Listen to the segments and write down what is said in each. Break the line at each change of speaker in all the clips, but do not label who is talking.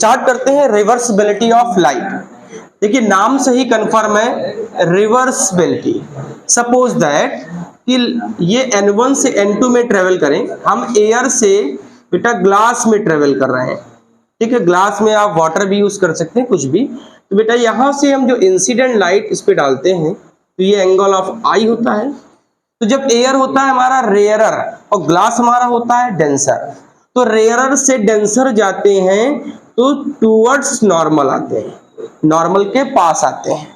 Start करते हैं reversibility of light. देखिए नाम से ही कंफर्म है रिवर्सिबिलिटी। सपोज दैट कि ये N1 से N2 में ट्रेवल करें, हम एयर से बेटा ग्लास में ट्रेवल कर रहे हैं, ठीक है। ग्लास में आप वाटर भी यूज कर सकते हैं, कुछ भी। तो बेटा यहां से हम जो इंसिडेंट लाइट इस पे डालते हैं तो ये एंगल ऑफ आई होता है। तो जब एयर होता है हमारा रेयरर और ग्लास हमारा होता है डेंसर, तो रेयरर से डेंसर जाते हैं तो टूवर्ड्स नॉर्मल आते हैं, नॉर्मल के पास आते हैं।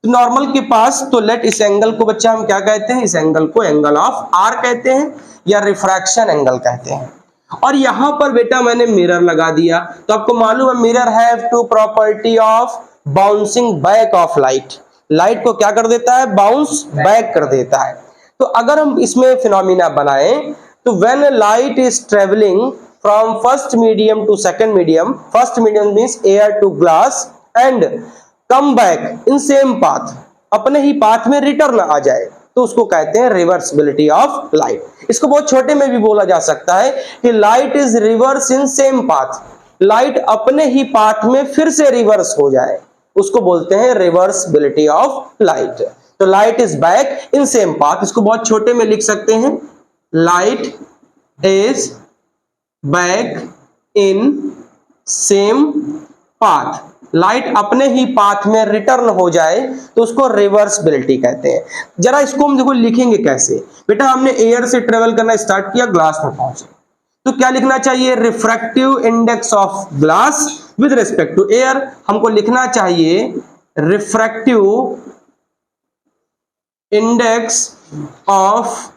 तो नॉर्मल के पास, तो लेट इस एंगल को बच्चा हम क्या कहते हैं, इस एंगल को एंगल ऑफ आर कहते हैं या रिफ्रैक्शन एंगल कहते हैं। और यहां पर बेटा मैंने मिरर लगा दिया, तो आपको मालूम है mirror have to property of bouncing back of light. Light को क्या कर देता है, बाउंस बैक कर देता है। तो अगर हम इसमें फिनोमिना बनाएं तो when light is travelling from first medium to second medium, first medium means air to glass and come back in same path, अपने ही पाथ में रिटर्न आ जाए, तो उसको कहते हैं रिवर्सिबिलिटी ऑफ लाइट। इसको बहुत छोटे में भी बोला जा सकता है कि light is reverse in same path, light अपने ही पाथ में फिर से रिवर्स हो जाए, उसको बोलते हैं रिवर्सिबिलिटी ऑफ लाइट। तो light is back in same path, इसको बहुत छोटे में लिख सकते हैं light is back in same path, light अपने ही पाथ में रिटर्न हो जाए तो उसको रिवर्सिबिलिटी कहते हैं। जरा इसको हम देखो लिखेंगे कैसे। बेटा हमने एयर से ट्रेवल करना स्टार्ट किया, ग्लास में पहुंचे, तो क्या लिखना चाहिए, refractive index of glass with respect to air. हमको लिखना चाहिए refractive index of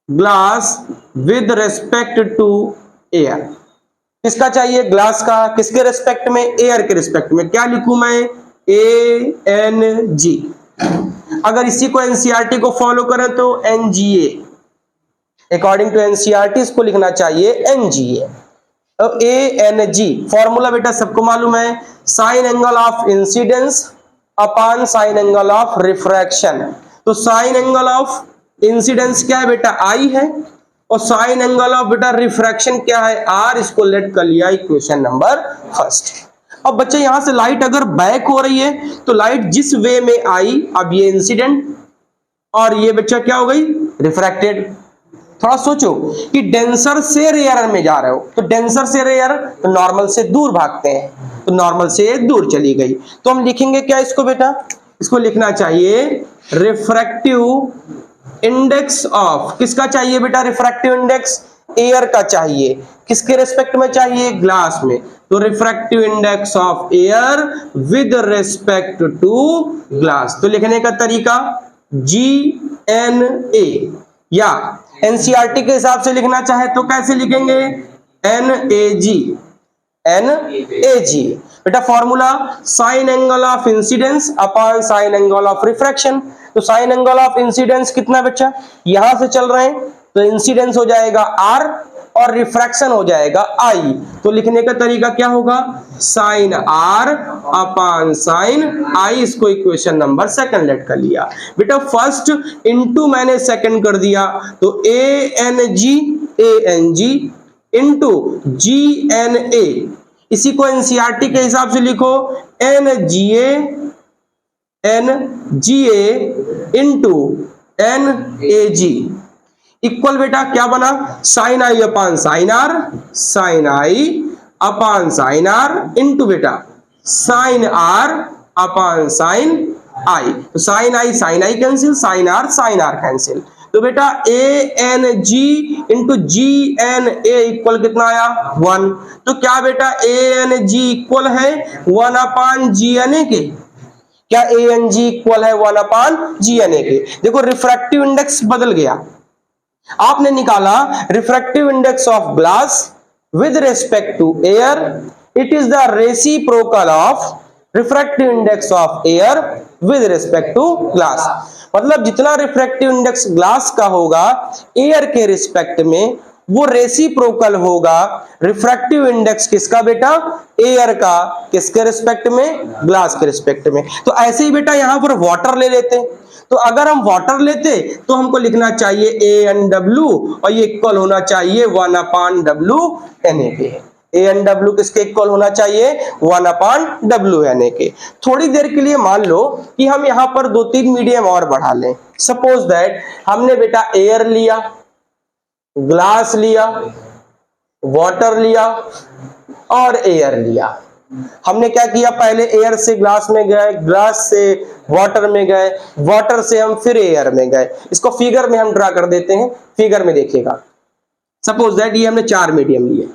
glass with respect to air. किसका चाहिए, ग्लास का, किसके रिस्पेक्ट में, एयर के रिस्पेक्ट में। क्या लिखूं मैं, ANG। अगर इसी को एनसीईआरटी को फॉलो करें तो NGA, अकॉर्डिंग टू एनसीईआरटी इसको लिखना चाहिए NGA। तो ANG फॉर्मूला बेटा सबको मालूम है, sign angle of incidence upon sine angle of refraction. तो साइन एंगल ऑफ इंसिडेंस क्या है बेटा, I है, और साइन एंगल ऑफ बेटा रिफ्रैक्शन क्या है, R। इसको लेट कर लिया इक्वेशन नंबर फर्स्ट। अब बच्चे यहां से लाइट अगर बैक हो रही है तो लाइट जिस वे में आई, अब ये इंसिडेंट और ये बच्चा क्या हो गई, रिफ्रैक्टेड। थोड़ा सोचो कि डेंसर से रेयर में जा रहे हो, तो डेंसर से रेयर तो नॉर्मल से दूर भागते हैं, तो नॉर्मल से दूर चली गई। तो हम लिखेंगे क्या इसको बेटा, इसको लिखना चाहिए रिफ्रैक्टिव इंडेक्स ऑफ, किसका चाहिए बेटा रिफ्रैक्टिव इंडेक्स, एयर का चाहिए, किसके रिस्पेक्ट में चाहिए, ग्लास में। तो refractive index of air with respect to glass. तो लिखने का तरीका GNA, या एनसीईआरटी के हिसाब से लिखना चाहे तो कैसे लिखेंगे, NAG। बेटा formula sine angle of incidence upon sine angle of refraction. तो साइन एंगल ऑफ इंसिडेंस कितना बच्चा, यहां से चल रहे हैं तो इंसिडेंस हो जाएगा R और रिफ्रैक्शन हो जाएगा I। तो लिखने का तरीका क्या होगा, sine R upon sine I। इसको इक्वेशन नंबर सेकंड लेट कर लिया बेटा, फर्स्ट इनटू मैंने सेकंड कर दिया, तो ANG इनटू GNA। इसी को एनसीईआरटी के हिसाब से लिखो NGA इनटू NAG इक्वल बेटा क्या बना, sine I upon sine R, sine I upon sine R into बेटा sine R upon sine I। तो sine I cancel, sine R cancel. तो बेटा ANG इंटू GNA इक्वल कितना आया, 1। तो क्या बेटा ANG इक्वल है 1 अपॉन GNA के, क्या ANG इक्वल है 1 अपॉन GNA के। देखो रिफ्रैक्टिव इंडेक्स बदल गया, आपने निकाला refractive index of glass with respect to air, it is the reciprocal of refractive index of air with respect to glass. मतलब जितना रिफ्रैक्टिव इंडेक्स ग्लास का होगा एयर के रिस्पेक्ट में, वो रेसिप्रोकल होगा रिफ्रैक्टिव इंडेक्स किसका बेटा, एयर का, किसके रिस्पेक्ट में, ग्लास के रिस्पेक्ट में। तो ऐसे ही बेटा यहां पर वाटर ले लेते, तो अगर हम वाटर लेते तो हमको लिखना चाहिए ANW और ये इक्वल होना चाहिए 1 अपॉन W NA के। ANW किसके इक्वल होना चाहिए, 1/WNA के। थोड़ी देर के लिए मान लो कि हम यहाँ पर 2-3 मीडियम और बढ़ा लें। सपोज दैट हमने बेटा एयर लिया, ग्लास लिया, वाटर लिया और एयर लिया। हमने क्या किया, पहले एयर से ग्लास में गए, ग्लास से वाटर में गए, वाटर से हम फिर एयर में गए। इसको फिगर में हम ड्रा कर देते हैं, फिगर में देखिएगा। सपोज दैट ये हमने 4 मीडियम लिए,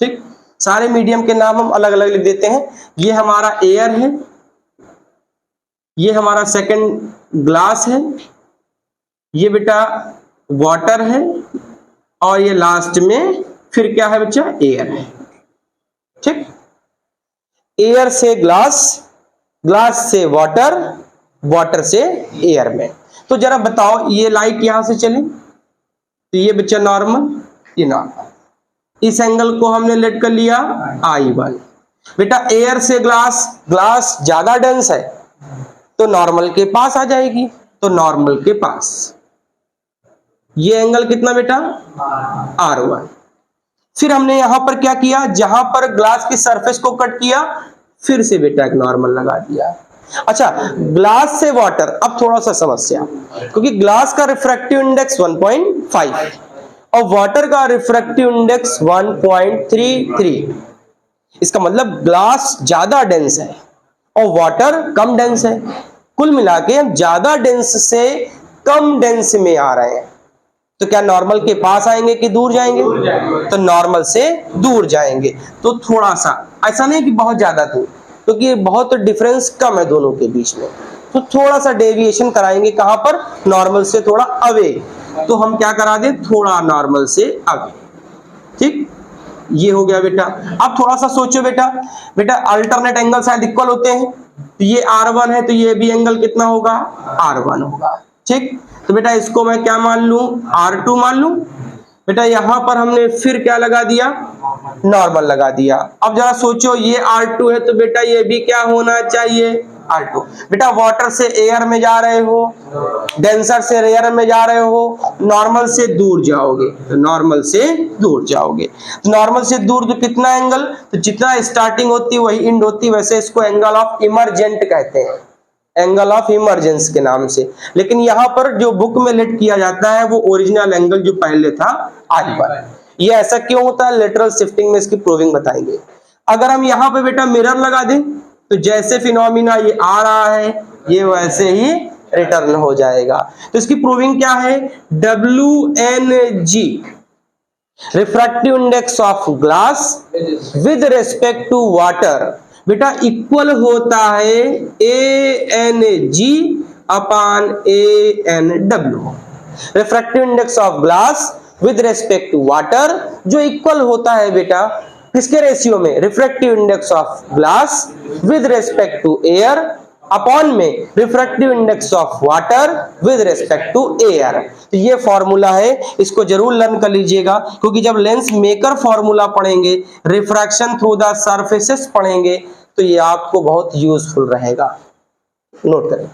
ठीक। सारे मीडियम के नाम हम अलग अलग लिख देते हैं। ये हमारा एयर है, ये हमारा सेकंड ग्लास है, ये बेटा वाटर है और ये लास्ट में फिर क्या है बच्चा, एयर है, ठीक। एयर से ग्लास, ग्लास से वाटर, वाटर से एयर में। तो जरा बताओ ये लाइट यहां से चले तो ये बच्चा नॉर्मल, ये नॉर्मल। इस एंगल को हमने लेट कर लिया I1। बेटा एयर से ग्लास, ग्लास ज्यादा डेंस है तो नॉर्मल के पास आ जाएगी, तो नॉर्मल के पास। ये एंगल कितना बेटा, R1। फिर हमने यहां पर क्या किया, जहां पर ग्लास की सरफेस को कट किया फिर से बेटा एक नॉर्मल लगा दिया। अच्छा, ग्लास से वाटर, अब थोड़ा सा समस्या, क्योंकि ग्लास का रिफ्रैक्टिव इंडेक्स 1.5 और वाटर का रिफ्रैक्टिव इंडेक्स 1.33। इसका मतलब ग्लास ज्यादा डेंस है और वाटर कम डेंस है। कुल मिला के हम ज्यादा डेंस से कम डेंस में आ रहे हैं। तो क्या नॉर्मल के पास आएंगे कि दूर जाएंगे, तो नॉर्मल से दूर जाएंगे। तो थोड़ा सा, ऐसा नहीं कि बहुत ज्यादा दूर, क्योंकि बहुत डिफरेंस कम है दोनों के बीच में, तो थोड़ा सा डेविएशन कराएंगे। कहां पर, नॉर्मल से थोड़ा अवे। तो हम क्या करा दे, थोड़ा नॉर्मल से अवे, ठीक। ये हो गया बेटा। अब थोड़ा सा सोचो बेटा, बेटा अल्टरनेट एंगल शायद इक्वल होते हैं, तो ये R1 है तो ये भी एंगल कितना होगा, R1 होगा, ठीक। तो बेटा इसको मैं क्या मान लूं, R2 मान लूं। बेटा यहां पर हमने फिर क्या लगा दिया, नॉर्मल लगा दिया। अब जरा सोचो ये R2 है तो बेटा ये भी क्या होना चाहिए, R2। बेटा वाटर से एयर में जा रहे हो, डेंसर से एयर में जा रहे हो, नॉर्मल से दूर जाओगे, तो नॉर्मल से दूर जाओगे। नॉर्मल से दूर तो कितना एंगल, तो जितना स्टार्टिंग होती है वही एंड होती है। वैसे इसको एंगल ऑफ इमरजेंट कहते हैं, एंगल ऑफ इमरजेंस के नाम से। लेकिन यहां पर जो बुक में लेट किया जाता है वो ओरिजिनल एंगल जो पहले था I1। ये ऐसा क्यों होता है, लेटरल शिफ्टिंग में इसकी प्रूविंग बताएंगे। अगर हम यहाँ पे बेटा मिरर लगा दें तो जैसे फिनोमिना ये आ रहा है ये वैसे ही रिटर्न हो जाएगा। तो इसकी प्रूविंग क्या है, WNG refractive index of glass with respect to water बेटा इक्वल होता है ANG upon ANW। Refractive index of glass with respect to water जो इक्वल होता है बेटा किसके रेशियो में, refractive index of glass with respect to air upon में refractive index of water with respect to air. तो ये फॉर्मूला है, इसको जरूर लर्न कर लीजिएगा, क्योंकि जब लेंस मेकर फॉर्मूला पढ़ेंगे, रिफ्रैक्शन थ्रू द सरफेसेस पढ़ेंगे तो ये आपको बहुत यूजफुल रहेगा। नोट करें।